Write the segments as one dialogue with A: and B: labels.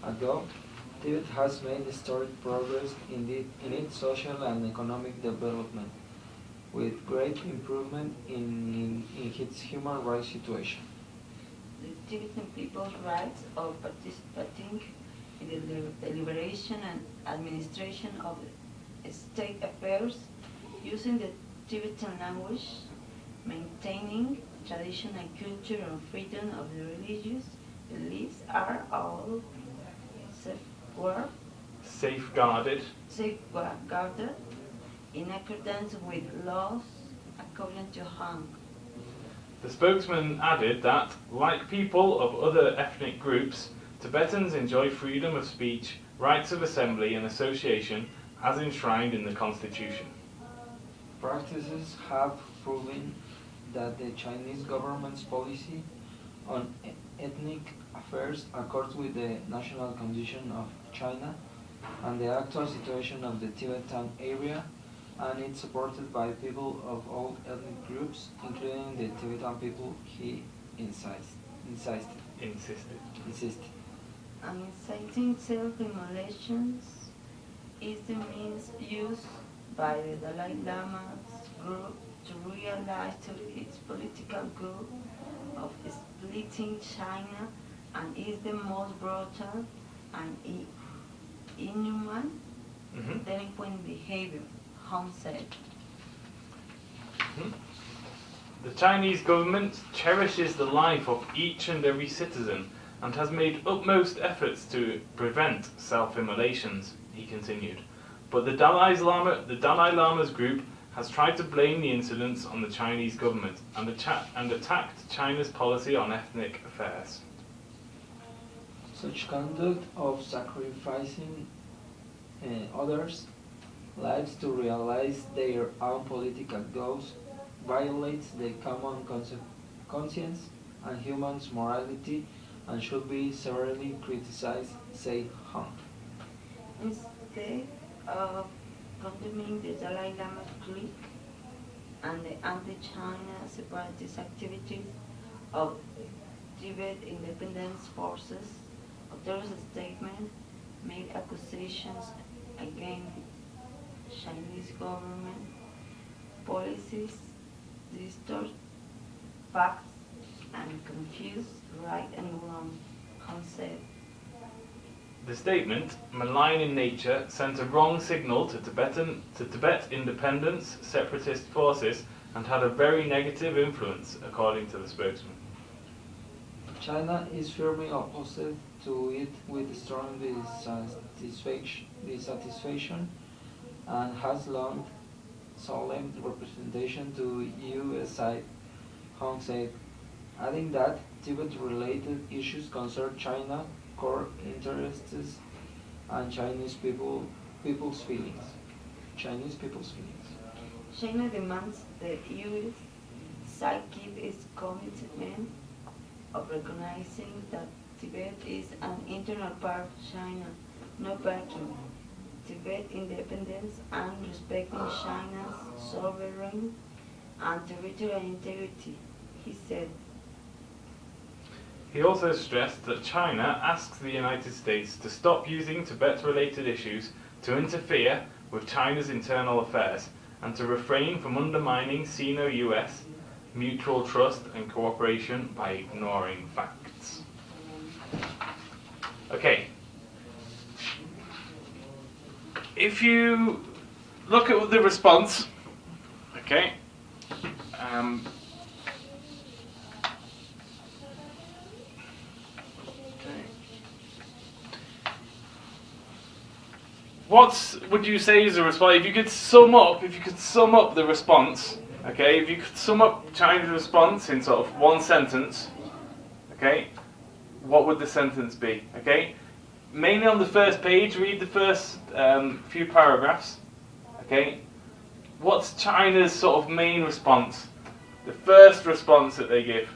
A: ago, Tibet has made historic progress in its social and economic development, with great improvement in its human rights situation.
B: The Tibetan people's rights of participating in the deliberation and administration of state affairs using the Tibetan language, maintaining tradition and culture and freedom of the religious beliefs are all
C: safeguarded
B: in accordance with laws according to Hong.
C: The spokesman added that, like people of other ethnic groups, Tibetans enjoy freedom of speech, rights of assembly and association as enshrined in the constitution.
A: Practices have proven that the Chinese government's policy on ethnic affairs accords with the national condition of China and the actual situation of the Tibetan area, and it's supported by people of all ethnic groups, including the Tibetan people, he insisted.
B: And inciting self-immolations is the means used by the Dalai Lama's group to realize its political goal of splitting China, and is the most brutal and inhuman delinquent behavior, Hong said.
C: The Chinese government cherishes the life of each and every citizen and has made utmost efforts to prevent self-immolations, he continued. But the Dalai Lama's group has tried to blame the incidents on the Chinese government and attacked China's policy on ethnic affairs.
A: Such conduct of sacrificing others' lives to realize their own political goals violates the common conscience and human's morality and should be severely criticized, said Hong.
B: Instead of condemning the Dalai Lama's clique and the anti-China separatist activities of Tibet independence forces, author's statement made accusations against Chinese government policies, distort facts, and confuse right and wrong, Hong said.
C: The statement, malign in nature, sent a wrong signal to Tibet independence, separatist forces, and had a very negative influence, according to the spokesman.
A: China is firmly opposed to it with strong dissatisfaction and has launched solemn representation to US side, Hong said, adding that Tibet-related issues concern China core interests and Chinese people's feelings.
B: China demands the U.S. side keep its commitment of recognizing that Tibet is an integral part of China, not backing Tibet independence and respecting China's sovereign and territorial integrity, he said.
C: He also stressed that China asks the United States to stop using Tibet-related issues to interfere with China's internal affairs and to refrain from undermining Sino-US mutual trust and cooperation by ignoring facts. Okay. If you look at the response, okay, what would you say is a response? If you could sum up the response, okay, if you could sum up China's response in sort of one sentence, okay, what would the sentence be? Okay, mainly on the first page, read the first few paragraphs, okay. What's China's sort of main response? The first response that they give.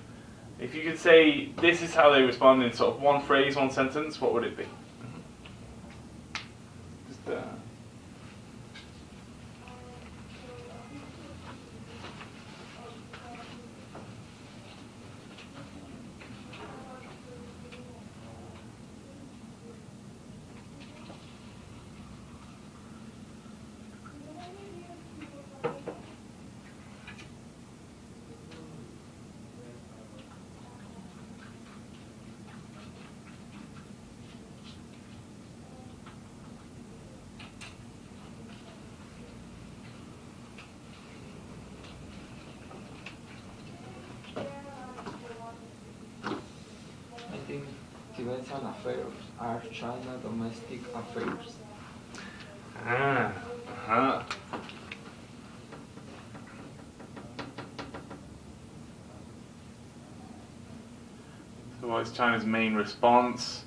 C: If you could say this is how they respond in sort of one phrase, one sentence, what would it be? Just
A: Tibetan affairs are China domestic affairs.
C: Ah, uh-huh. So what's China's main response?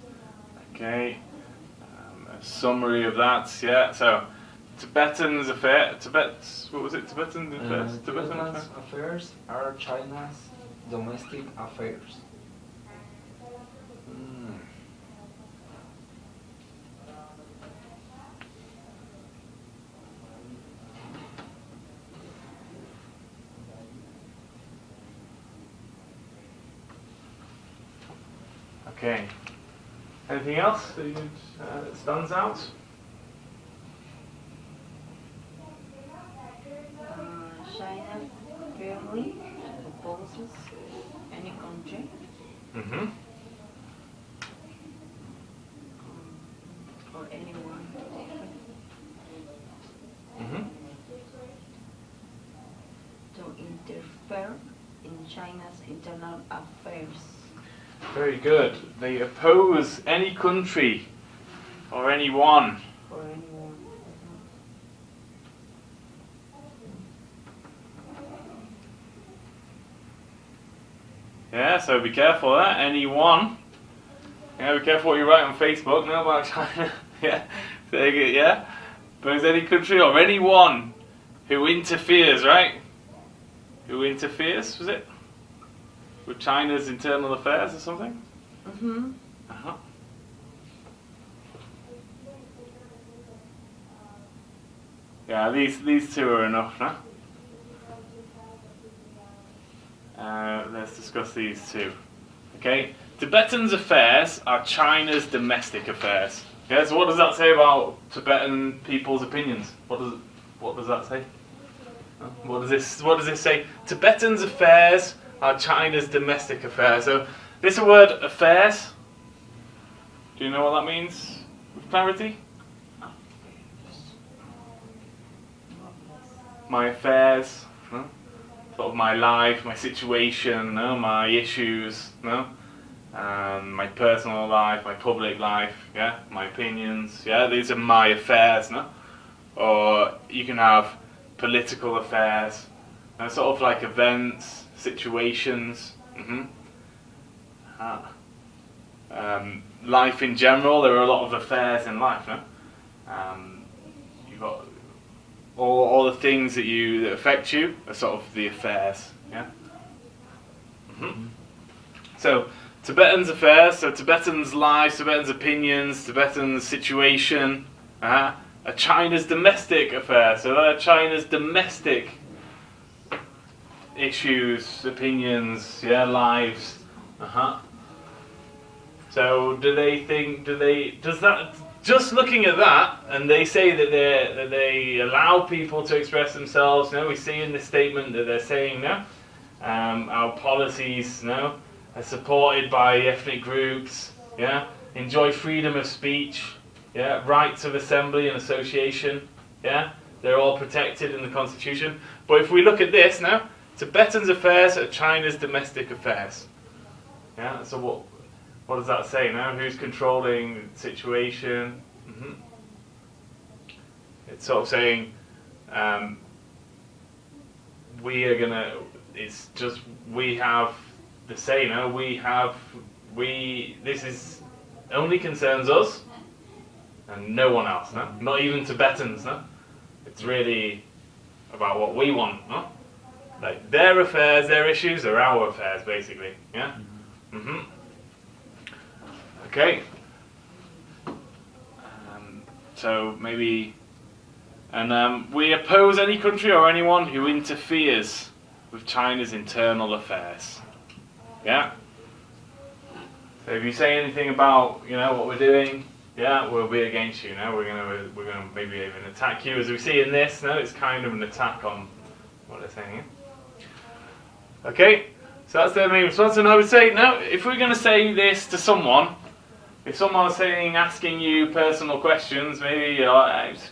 C: Okay, a summary of that, yeah, so Tibetan's affair, what was it, Tibetan affairs? Tibetan
A: Tibetan's
C: affairs?
A: affairs are China's domestic affairs.
C: Hmm. Okay. Anything else that stands out?
B: China firmly opposes any country
C: Mm-hmm.
B: or anyone
C: Mm-hmm.
B: to interfere in China's internal affairs.
C: Very good. They oppose any country or anyone.
B: For anyone.
C: Yeah, so be careful of that. Anyone. Yeah, be careful what you write on Facebook. Know about China. Yeah. Yeah. Oppose any country or anyone who interferes, right? Who interferes, was it? With China's internal affairs or something?
B: Mm-hmm.
C: Uh-huh. Yeah, these two are enough, no? Let's discuss these two. Okay, Tibetan's affairs are China's domestic affairs. Yeah, so what does that say about Tibetan people's opinions? What does that say? What does this say? Tibetan's affairs are China's domestic affairs. So this word affairs. Do you know what that means with clarity? My affairs, no? Sort of my life, my situation, no? My issues, no? My personal life, my public life, yeah, my opinions, yeah, these are my affairs, no? Or you can have political affairs, sort of like events, situations, life in general. There are a lot of affairs in life, no? You've got all the things that affect you are sort of the affairs, yeah. So Tibetan's affairs, so Tibetan's lives, Tibetan's opinions, Tibetan's situation, are China's domestic affairs. So they're China's domestic issues, opinions, yeah, lives. So does that, just looking at that, and they say that they allow people to express themselves, no, we see in this statement that they're saying, no, our policies, no, are supported by ethnic groups, yeah, enjoy freedom of speech, yeah, rights of assembly and association, yeah, they're all protected in the constitution. But if we look at this now, Tibetan's affairs are China's domestic affairs. Yeah, so what does that say now? Who's controlling the situation? It's sort of saying we are gonna. It's just we have the say now. This is only concerns us and no one else. No, not even Tibetans. No, it's really about what we want. No, like their affairs, their issues are our affairs, basically. Yeah. Okay. So maybe, and we oppose any country or anyone who interferes with China's internal affairs. Yeah. So if you say anything about what we're doing, yeah, we'll be against you. No, we're gonna maybe even attack you, as we see in this. No, it's kind of an attack on what they're saying. Yeah? Okay. So that's their main response. And I would say, now, if we're going to say this to someone, if someone's asking you personal questions, maybe,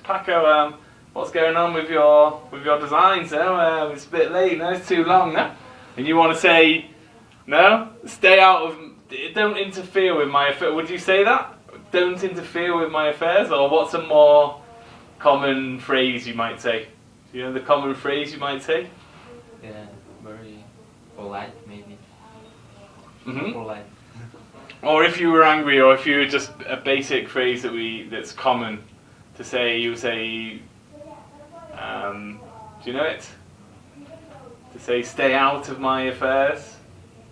C: Paco, what's going on with your designs? No, it's a bit late. No, it's too long. No, and you want to say, no, stay out of don't interfere with my affairs. Would you say that? Don't interfere with my affairs, or what's a more common phrase you might say? Do you know the common phrase you might say?
A: Yeah, very polite, maybe.
C: Hmm.
A: Polite.
C: Or if you were angry, or if you were just a basic phrase that's common to say, you say, do you know it? To say, stay out of my affairs.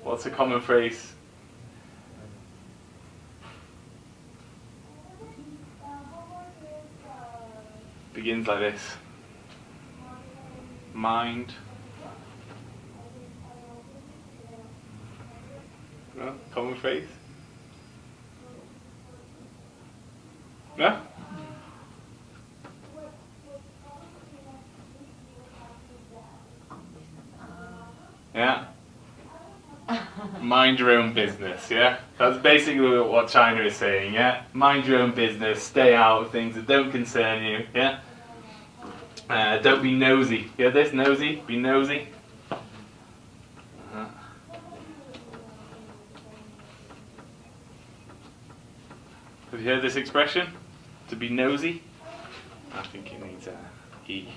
C: What's a common phrase? Begins like this. Mind. No? Common phrase? No? Yeah. Mind your own business, yeah? That's basically what China is saying, yeah? Mind your own business, stay out of things that don't concern you, yeah? Don't be nosy. Yeah, this nosy? Be nosy. Have you heard this expression? To be nosy? I think it needs a E.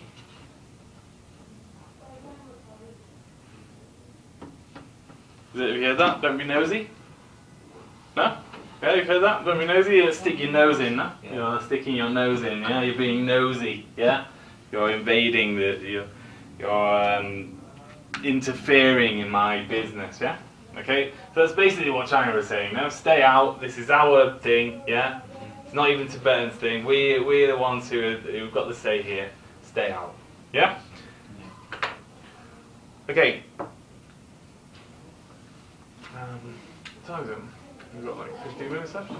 C: Have you heard that? Don't be nosy? No? Yeah, you've heard that? Don't be nosy? You stick your nose in, no?
A: Yeah.
C: You're sticking your nose in, yeah? You're being nosy, yeah? You're invading you're interfering in my business, yeah? Okay? So that's basically what China was saying. Now stay out, this is our thing, yeah? It's not even Tibetan's thing. We're the ones who've got the say here. Stay out. Yeah? Okay. What time is it? We've got like 15 minutes left?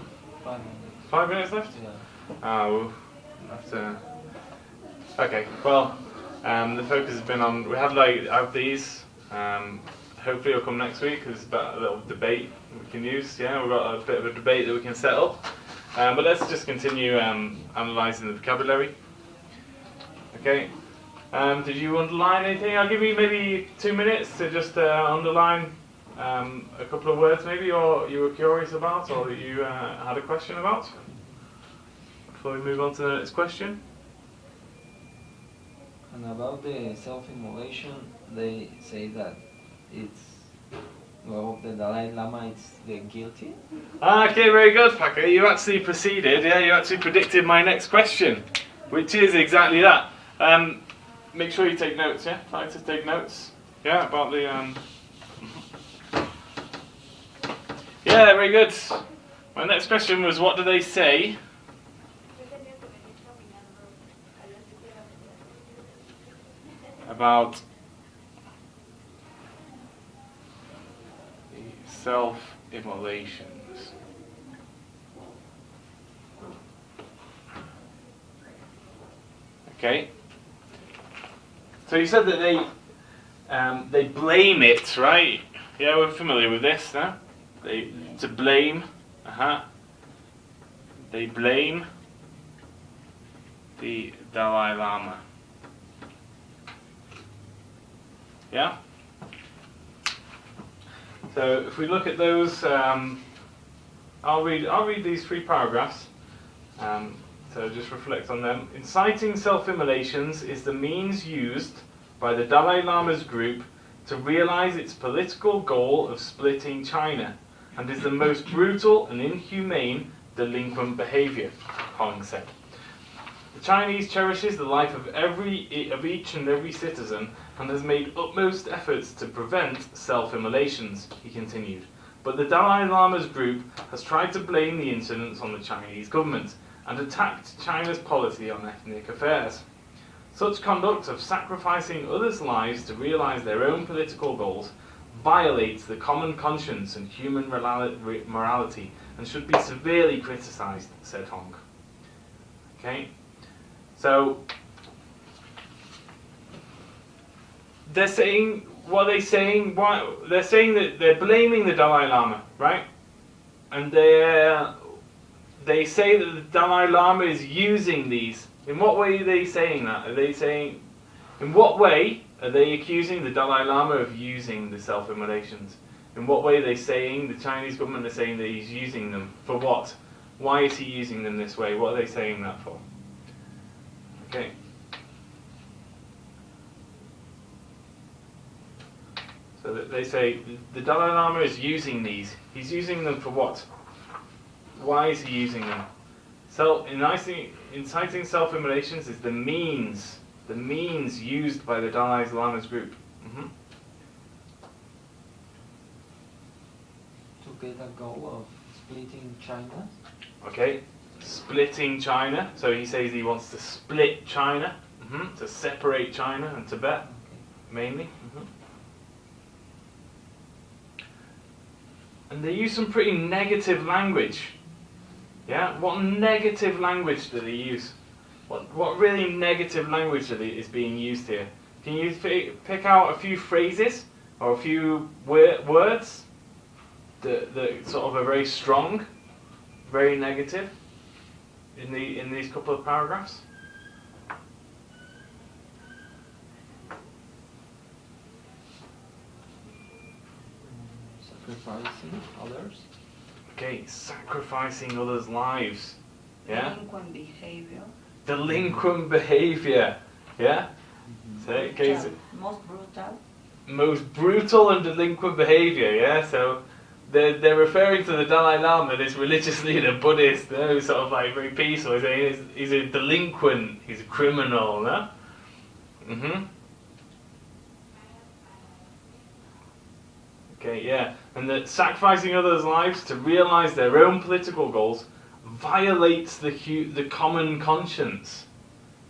A: 5 minutes.
C: 5 minutes left?
A: Yeah.
C: We'll have to... Okay, well, the focus has been on... We have like out these. Hopefully it'll come next week because it's about a little debate we can use. Yeah, we've got a bit of a debate that we can set up. But let's just continue analysing the vocabulary. Okay. Did you underline anything? I'll give you maybe 2 minutes to just underline a couple of words maybe, or you were curious about, or you had a question about, before we move on to the next question.
A: And about the self-immolation, they say that it's, well, the Dalai Lama is the guilty.
C: Okay, very good, Paco. You actually proceeded, yeah, you actually predicted my next question, which is exactly that. Make sure you take notes, yeah? Try to take notes, yeah, about the... Yeah, very good. My next question was, what do they say about the self-immolations? Okay. So you said that they blame it, right? Yeah, we're familiar with this now. To blame, they blame the Dalai Lama. Yeah? So if we look at those, I'll read these 3 paragraphs, so just reflect on them. Inciting self-immolations is the means used by the Dalai Lama's group to realize its political goal of splitting China, and is the most brutal and inhumane delinquent behavior, Hong said. The Chinese cherishes the life of each and every citizen and has made utmost efforts to prevent self-immolations, he continued. But the Dalai Lama's group has tried to blame the incidents on the Chinese government and attacked China's policy on ethnic affairs. Such conduct of sacrificing others' lives to realize their own political goals violates the common conscience and human morality and should be severely criticized, said Hong. Okay? So, they're saying, what are they saying? They're saying that they're blaming the Dalai Lama, right? And they say that the Dalai Lama is using these. In what way are they saying that? Are they saying, in what way are they accusing the Dalai Lama of using the self-immolations? In what way are they saying, the Chinese government are saying that he's using them? For what? Why is he using them this way? What are they saying that for? Okay. So that they say the Dalai Lama is using these. He's using them for what? Why is he using them? Inciting self-immolations is the means used by the Dalai Lama's group.
A: To get a goal of splitting China.
C: Okay, splitting China. So he says he wants to split China, to separate China and Tibet, mainly. And they use some pretty negative language. Yeah, what negative language do they use? What really negative language is being used here? Can you pick out a few phrases or a few words that sort of are very strong, very negative in these couple of paragraphs?
A: Sacrificing others.
C: Okay, sacrificing others' lives. Yeah?
B: Delinquent behavior.
C: Delinquent behavior. Yeah? So, okay, so
B: Most brutal.
C: most brutal and delinquent behavior, yeah? So they're referring to the Dalai Lama, this religious leader, Buddhist, who's sort of like very peaceful. He's saying he's a delinquent, he's a criminal, no? Okay, yeah. And that sacrificing others' lives to realize their own political goals violates the common conscience.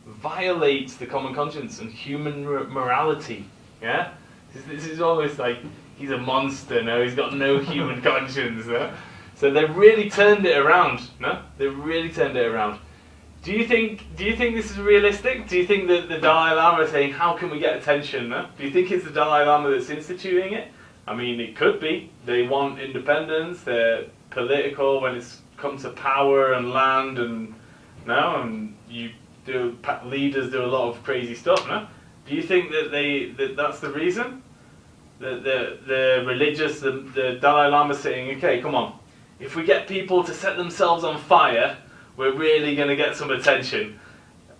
C: Violates the common conscience and human morality. Yeah? This is almost like he's a monster, no? He's got no human conscience, no? So they've really turned it around, no? They've really turned it around. Do you think this is realistic? Do you think that the Dalai Lama is saying, how can we get attention, no? Do you think it's the Dalai Lama that's instituting it? I mean, it could be. They want independence, they're political when it's comes to power and land and leaders do a lot of crazy stuff, no? Do you think that that's the reason? That the religious, the Dalai Lama saying, okay, come on, if we get people to set themselves on fire, we're really going to get some attention.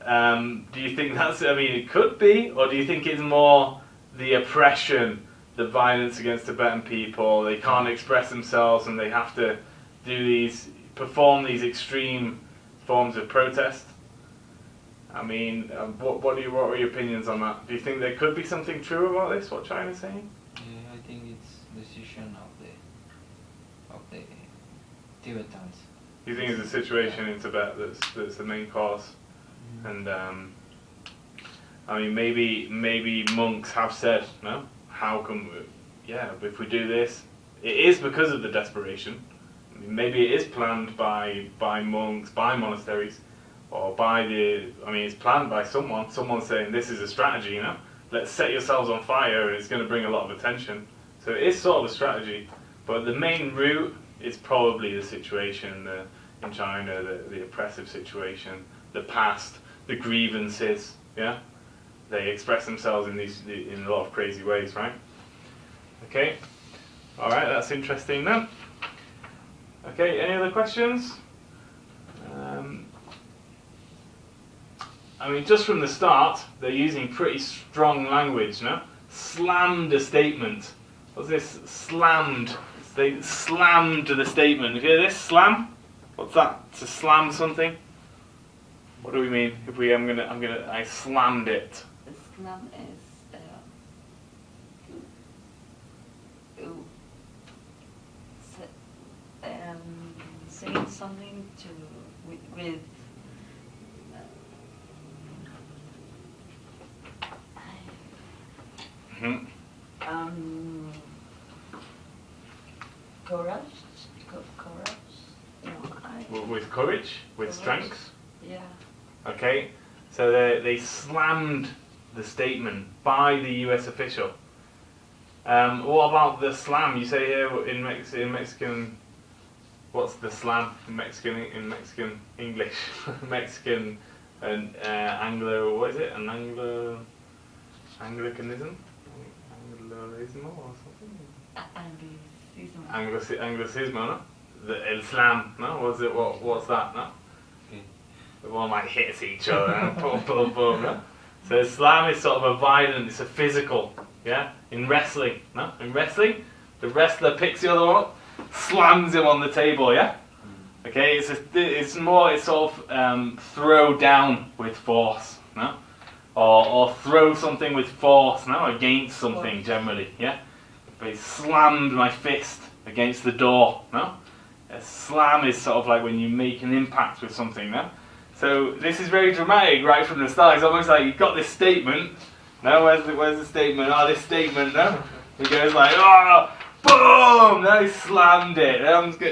C: Do you think that's, I mean, it could be, or do you think it's more the oppression, the violence against Tibetan people, they can't express themselves and they have to perform these extreme forms of protest? I mean, what are your opinions on that? Do you think there could be something true about this, what China's saying?
A: Yeah, I think it's decision of the Tibetans.
C: You think it's a situation in Tibet that's the main cause? And I mean, maybe monks have said, no? How come, if we do this, it is because of the desperation. I mean, maybe it is planned by monks, by monasteries, or it's planned by someone saying this is a strategy, you know? Let's set yourselves on fire and it's going to bring a lot of attention. So it is sort of a strategy, but the main root is probably the situation in China, the oppressive situation, the past, the grievances, yeah? They express themselves in a lot of crazy ways, right? Okay, alright, that's interesting then. Okay, any other questions? I mean, just from the start, they're using pretty strong language, no? Slammed a statement. What's this? Slammed. They slammed the statement. You hear this? Slam? What's that? To slam something? What do we mean? I slammed it.
B: Slam is saying something with courage.
C: With courage, with strength.
B: Yeah.
C: Okay, so they slammed the statement by the U.S. official. What about the slam? You say here in Mexican. What's the slam in Mexican English? Mexican and Anglo. What is it? An Anglicanism? Angloismo or something? Anglicismo, no? The Islam, no? What's that, no?
A: Okay.
C: The one might hit each other, no? Boom, boom, boom, no? So Islam is sort of a violent, it's a physical, yeah? In wrestling, no? In wrestling, the wrestler picks the other one up, slams him on the table, yeah? Okay, it's sort of throw down with force, no? Or throw something with force, no? Against something, generally, yeah? But he slammed my fist against the door, no? A slam is sort of like when you make an impact with something, no? So this is very dramatic right from the start. It's almost like you've got this statement, no? Where's the statement? Oh, this statement, no? He goes like, oh, boom! No, he slammed it.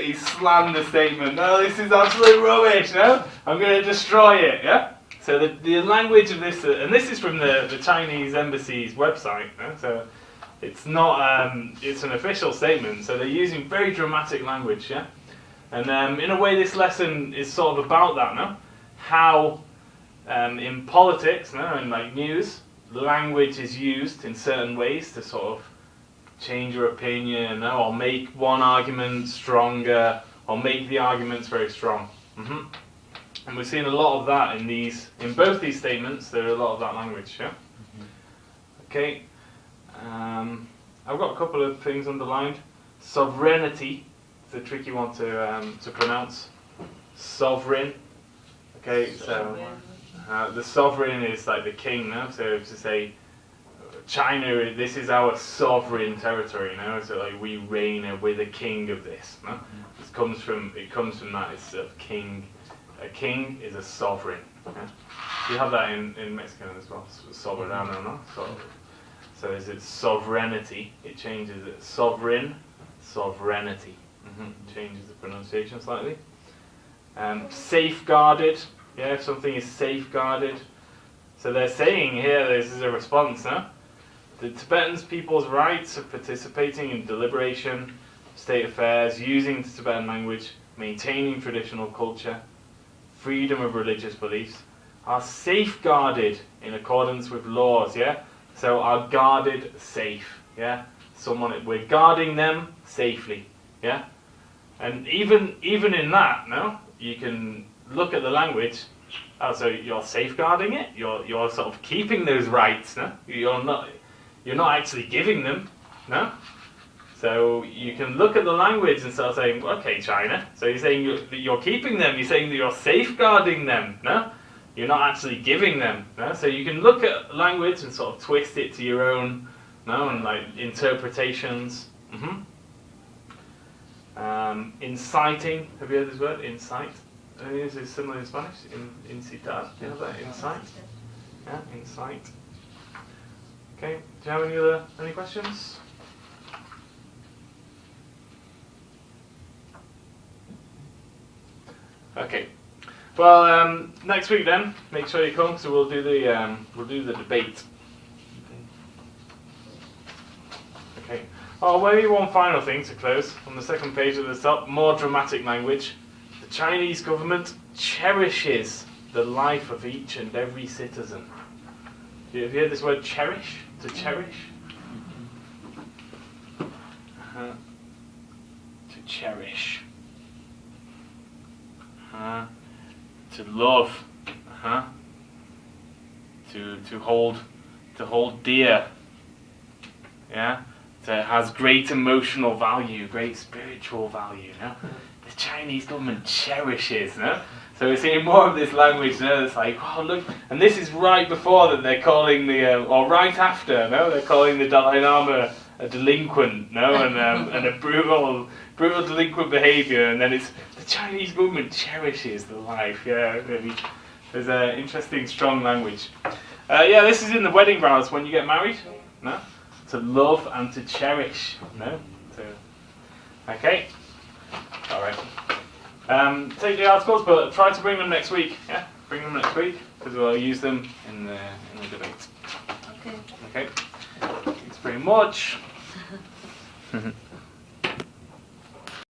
C: He slammed the statement. No, this is absolute rubbish, no? I'm going to destroy it, yeah? So the language of this, and this is from the Chinese embassy's website, no? So it's not, it's an official statement, so they're using very dramatic language, yeah? And in a way this lesson is sort of about that, no? How in politics, no, and like news, language is used in certain ways to sort of change your opinion, no? Or make one argument stronger, or make the arguments very strong. And we've seen a lot of that in both these statements. There are a lot of that language, yeah? Okay. I've got a couple of things underlined. Sovereignty, it's a tricky one to pronounce. Sovereign. Okay, so the sovereign is like the king, no? So to say, China, this is our sovereign territory, no? So like we reign, we're the king of this, no? It comes from that. It's a king. A king is a sovereign. Yeah? You have that in Mexican as well. Soberano, no? So is it sovereignty? It changes it. Sovereign, sovereignty. Changes the pronunciation slightly. Safeguarded. Yeah, if something is safeguarded. So they're saying here, this is a response, no? The Tibetan people's rights of participating in deliberation, state affairs, using the Tibetan language, maintaining traditional culture, freedom of religious beliefs, are safeguarded in accordance with laws, yeah? So are guarded safe, yeah? We're guarding them safely, yeah? And even in that, no? You can look at the language. Oh, so you're safeguarding it? You're sort of keeping those rights, no? You're not actually giving them, no? So you can look at the language and start saying, okay, China. So you're saying you're keeping them. You're saying that you're safeguarding them, no? You're not actually giving them, no? So you can look at language and sort of twist it to your own, no? And like interpretations. Inciting. Have you heard this word? Incite. I think this is similar in Spanish. Incitar. Do you know that? Incite. Yeah, incite. Okay. Do you have any questions? Okay. Well, next week then, make sure you come, so we'll do the debate. Okay. Oh, maybe one final thing to close on the second page at the top. More dramatic language. The Chinese government cherishes the life of each and every citizen. Have you heard this word cherish? To cherish. To cherish. To love, to hold dear, yeah. So it has great emotional value, great spiritual value. No? The Chinese government cherishes, no. So we're seeing more of this language now. It's like, oh look, and this is right before that they're calling or right after, no, they're calling the Dalai Lama a delinquent, no, and a brutal delinquent behaviour, and then it's the Chinese government cherishes the life. Yeah, really. There's an interesting, strong language. Yeah, this is in the wedding vows when you get married. No, to love and to cherish. No, okay, all right. Take the articles, but try to bring them next week. Yeah, bring them next week because we'll use them in the debate.
B: Okay.
C: Okay. Thanks very much.